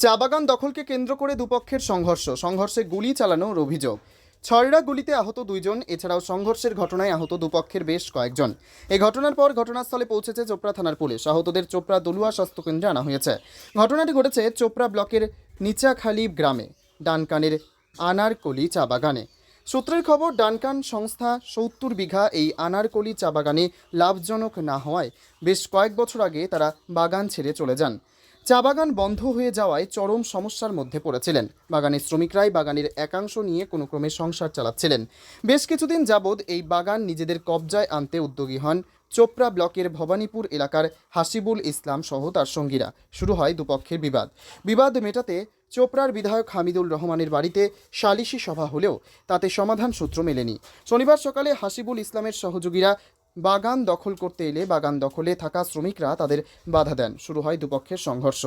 চা বাগান দখলকে কেন্দ্র করে দুপক্ষের সংঘর্ষে গুলি চালানোর অভিযোগ। ছয়ড়া গুলিতে আহত 2 জন। এছাড়াও সংঘর্ষের ঘটনায় আহত দুপক্ষের বেশ কয়েকজন। এই ঘটনার পর ঘটনাস্থলে পৌঁছেছে চোপড়া থানার পুলিশ। আহতদের চোপড়া দলুয়া স্বাস্থ্যকেন্দ্রে আনা হয়েছে। ঘটনাটি ঘটেছে চোপড়া ব্লকের নিচাখালী গ্রামে ডানকানের আনারকলি চা বাগানে। সূত্রের খবর, ডানকান সংস্থা 70 বিঘা এই আনারকলি চা বাগানে লাভজনক না হওয়ায় বেশ কয়েক বছর আগে তারা বাগান ছেড়ে চলে যান। চা বাগান বন্ধ হয়ে যাওয়ায় চরম সমস্যার মধ্যে পড়েছিলেন। বাগানের শ্রমিকরাই বাগানের একাংশ নিয়ে কোনো ক্রমে সংসার চালাচ্ছিলেন। বেশ কিছুদিন যাবৎ এই বাগান নিজেদের কবজায় আনতে উদ্যোগী হন চোপড়া ব্লকের ভবানীপুর এলাকার হাসিবুল ইসলাম সহ তার সঙ্গীরা। শুরু হয় দুপক্ষের বিবাদ মেটাতে চোপড়ার বিধায়ক হামিদুল রহমানের বাড়িতে সালিশি সভা হলেও তাতে সমাধান সূত্র মেলেনি। শনিবার সকালে হাসিবুল ইসলামের সহযোগীরা বাগান দখল করতে এলে বাগান দখলে থাকা শ্রমিকরা তাদের বাধা দেন। শুরু হয় দুপক্ষের সংঘর্ষ।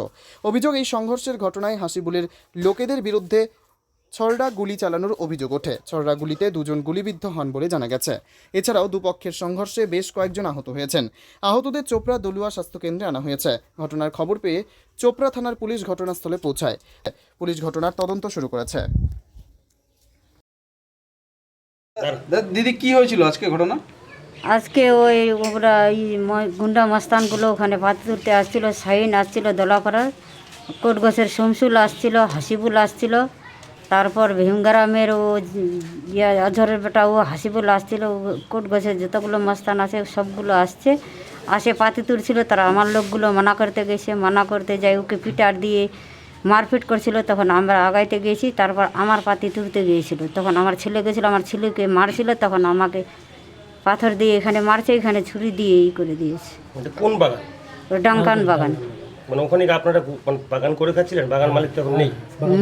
অভিযোগ, এই সংঘর্ষের ঘটনায় হাসিবুলের লোকেদের বিরুদ্ধে ছড়া গুলি চালানোর অভিযোগ ওঠে। ছড়া গুলিতে 2 জন গুলিবিদ্ধ হন বলে জানা গেছে। এছাড়াও দুপক্ষের সংঘর্ষে বেশ কয়েকজন আহত হয়েছেন। আহতদের চোপড়া দলুয়া স্বাস্থ্যকেন্দ্রে আনা হয়েছে। ঘটনার খবর পেয়ে চোপড়া থানার পুলিশ ঘটনাস্থলে পৌঁছায়। পুলিশ ঘটনার তদন্ত শুরু করেছে। দিদি, কি হয়েছিল আজকে ঘটনা? আজকে ওই ওরা গুন্ডা মস্তানগুলো ওখানে পাতি তুলতে আসছিলো। শাহিন আসছিল দলাপাড়ার, কোটগছের শমসুল আসছিল, হাসিবুল আসছিল, তারপর ভীমগ্রামের ও অঝরের বেটা ও হাসিবুল আসছিল। কোটগছের যতগুলো মস্তান আছে সবগুলো আসে পাতি তুলছিল। তারা আমার লোকগুলো মানা করতে গেছে, মানা করতে যাই ওকে পিটার দিয়ে মারপিট করছিল। তখন আমরা আগাইতে গেছি, তারপর আমার পাতি তুলতে গিয়েছিল। তখন আমার ছেলে গেছিলো, আমার ছেলেকে মারছিল। তখন আমাকে পাথর দিয়ে এখানে মারছে, এখানে ছুরি দিয়ে করে দিয়েছে। কোন বাগান? ডাঙ্কান বাগান। মানে ওখানে কি আপনারা বাগান করে খাচ্ছিলেন? বাগান মালিক তো এখন নেই?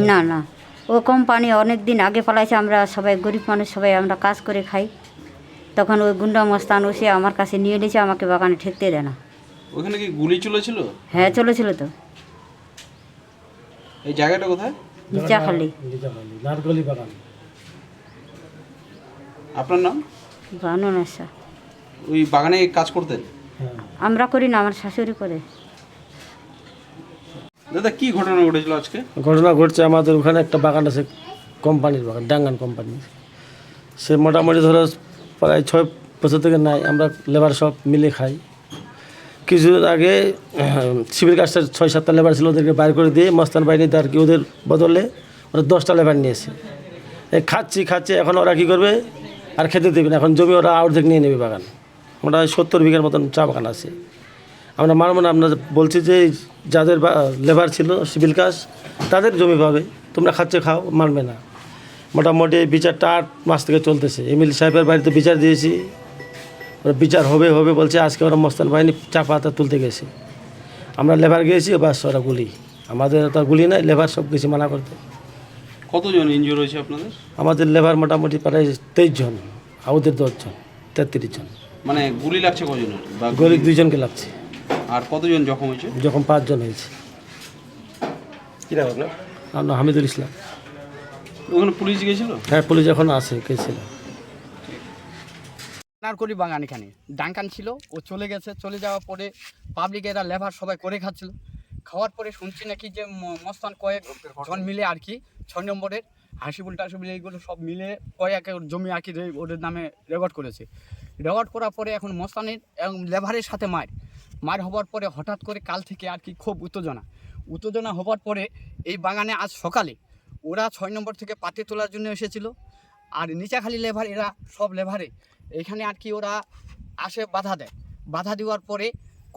না না, ও কোম্পানি অনেক দিন আগে পালাইছে। আমরা সবাই গরিব মানুষ, সবাই আমরা কাজ করে খাই। তখন ওই গুন্ডা মস্তান এসে আমার কাছে নিয়ে নিয়েছে, আমাকে বাগানে ঠেকতে দেয় না। ওখানে কি গুলি চলেছিল? হ্যাঁ চলেছিল তো। এই জায়গাটা কোথায়? নিচাখালী নারকলি বাগান। আপনার নাম? বানুনেশা। ওই বাগানে কাজ করতেন? আমরা করি না, আমার শাশুড়ি করে। দাদা, কি ঘটনা ঘটেছিল আজকে? ঘটনা ঘটছে আমাদের ওখানে একটা বাগান আছে, কোম্পানির বাগান, ডাঙ্গান কোম্পানি। সে মোটামুটি ধরো প্রায় 6 বছর থেকে নাই, আমরা লেবার সব মিলে খাই। কিছুদিন আগে সিভিল কাস্টের 6-7টা লেবার ছিল, ওদেরকে বাইর করে দিয়ে মস্তান বাহিনীতে আর কি ওদের বদলে ওরা 10টা লেবার নিয়েছে। এই খাচ্ছি এখন ওরা কী করবে, আর খেতে দেবে না। এখন জমি ওরা অর্ধেক নিয়ে নেবে বাগান। মোটামুটি 70 বিঘার মতন চা বাগান আছে। আমরা মানব না, আমরা বলছি যে যাদের লেবার ছিল সিভিল কাজ তাদের জমি পাবে, তোমরা খাও, মানবে না। মোটামুটি বিচারটা 8 মাস থেকে চলতেছে। এমএলএ সাহেবের বাড়িতে বিচার দিয়েছি, ওরা বিচার হবে বলছে। আজকে ওরা মস্তান বাহিনী চা পাতা তুলতে গেছে, আমরা লেবার গিয়েছি, বাস ওরা গুলি। আমাদের তো গুলি নাই, লেবার সব কিছু মানা করতে। কতজন ইনজুর হয়েছে আপনাদের? আমাদের লেবার মোটামুটি প্রায় 23 জন, আর ওদের 10 জন, 33 জন। মানে গুলি লাগছে কজনের? গুলি 2 জনকে লাগছে। আর কতজন জখম হয়েছে? যখন 5 জন হয়েছে। কী নাম আপনার? আমার নাম হামিদুল ইসলাম। ওখানে পুলিশ গিয়েছিল? হ্যাঁ, পুলিশ এখন আছে, গেছিল। নারকলি বাগান এখানে ডাঙ্কান ছিল, ও চলে গেছে। চলে যাওয়ার পরে পাবলিকেরা লেবার সবাই করে খাচ্ছিল। খাওয়ার পরে শুনছি নাকি যে মস্তান কয়েক জন মিলে আর কি 6 নম্বরের হাসিবুল টাসিবুল এইগুলো সব মিলে কয়েক জমি আর কি ওদের নামে রেকর্ড করেছে। রেকর্ড করার পরে এখন মস্তানের লেবারের সাথে মার হওয়ার পরে হঠাৎ করে কাল থেকে আর কি খুব উত্তেজনা হওয়ার পরে এই বাগানে আজ সকালে ওরা 6 নম্বর থেকে পাতি তোলার জন্য এসেছিল। আর নিচাখালী লেবার, এরা সব লেবারে এখানে আর কি ওরা আসে, বাধা দেওয়ার পরে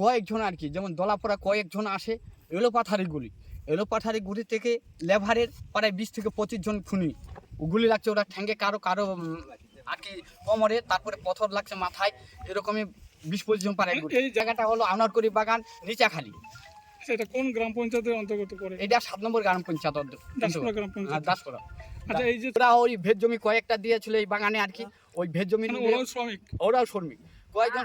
কয়েকজন আর কি, যেমন দলাপড়া কয়েকজন আসে। এলোপাথারি গুলি থেকে লেবারের প্রায় 20 থেকে 25 জন খুনি গুলি লাগছে। ওরা ঠ্যাঙ্গে কারো আর কি কোমরে, তারপরে পথর লাগছে মাথায়, এরকমই 20-25 জন পারে। এই জায়গাটা হলো আনারকলি বাগান, নিচাখালী। এটা কোন গ্রাম পঞ্চায়েতের অন্তর্গত পড়ে? এটা 7 নম্বর গ্রাম পঞ্চায়েত, দাসপুরা গ্রাম পঞ্চায়েত। দাসপুরা। আচ্ছা, এই যে ওরা ওই ভেজ জমি কয়েকটা দিয়েছিল এই বাগানে আর কি, ওই ভেজ জমি ওরাও শ্রমিক, কয়েকজন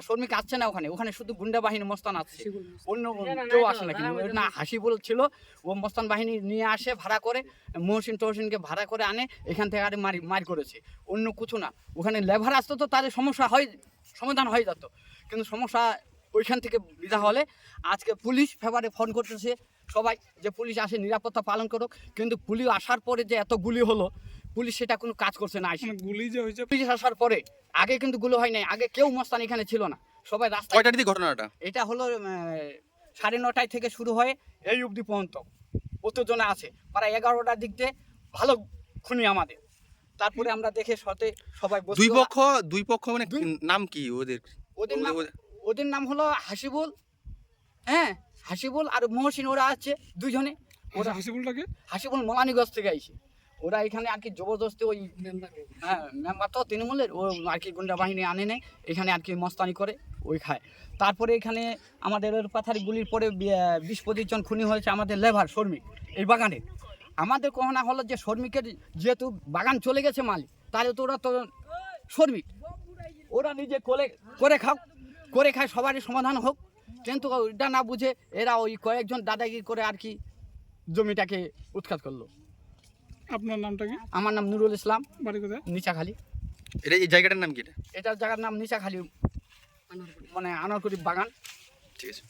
শ্রমিক আসছে না ওখানে শুধু গুন্ডা বাহিনী মস্তান আসছে, অন্য কেউ আসে না। কিন্তু না, হাসিবুল ছিল, ও মস্তান বাহিনী নিয়ে আসে ভাড়া করে, মহসিনকে ভাড়া করে আনে, এখান থেকে আর মার করেছে, অন্য কিছু না। ওখানে লেবার আসতো তো তাদের সমাধান হয়ে যেত, কিন্তু সমস্যা ওইখান থেকে বিধা হলে আজকে পুলিশ ফেভারে ফোন করতেছে, সবাই যে পুলিশ আসে নিরাপত্তা পালন করুক, কিন্তু পুলিশ আসার পরে যে এত গুলি হলো, পুলিশ সেটা কোনো কাজ করছে না। মানে গুলি যে হয়েছে পুলিশ আসার পরে আগে কিন্তু গুলো হয় নাই, আগে কেউ মস্তান এখানে ছিল না, সবাই রাস্তায়। কয়টার দিকে ঘটনাটা? এটা হলো 9:30 থেকে শুরু হয় এই অবধি পর্যন্ত কতজনে আছে, প্রায় 11টার দিক দিয়ে ভালো খুনি আমাদের। তারপরে আমরা দেখে সতে সবাই বসে। দুই পক্ষ মানে নাম কি ওদের? ওদের নাম হলো হাসিবুল, হ্যাঁ হাসিবুল আর মহসিন, ওরা আছে দুজনে। ওরা হাসিবুলটাকে হাসিবুল মোলানিগঞ্জ থেকে আইছে, ওরা এখানে আর কি জবরদস্তি ওই হ্যাঁ মেম্বার তো তৃণমূলের, ও আর কি গুন্ডা বাহিনী আনে নেয় এখানে আর কি মস্তানি করে ওই খায়। তারপরে এখানে আমাদের পাথারি গুলির পরে 20-25 জন খুনি হয়েছে আমাদের লেবার শ্রমিক এই বাগানে। আমাদের কহনা হলো যে শ্রমিকের যেহেতু বাগান চলে গেছে মালিক, তাহলে তো ওরা তো শ্রমিক, ওরা নিজে করে খায়, সবারই সমাধান হোক। কিন্তু এটা না বুঝে এরা ওই কয়েকজন দাদাগিরি করে আর কি জমিটাকে উৎখাত করলো। আপনার নামটা কি? আমার নাম নুরুল ইসলাম, বাড়ি কোথায়? নিচাখালী। এই জায়গাটার নাম কি? এটার জায়গার নাম নিচাখালী, মানে আনারকুড়ি বাগান। ঠিক আছে।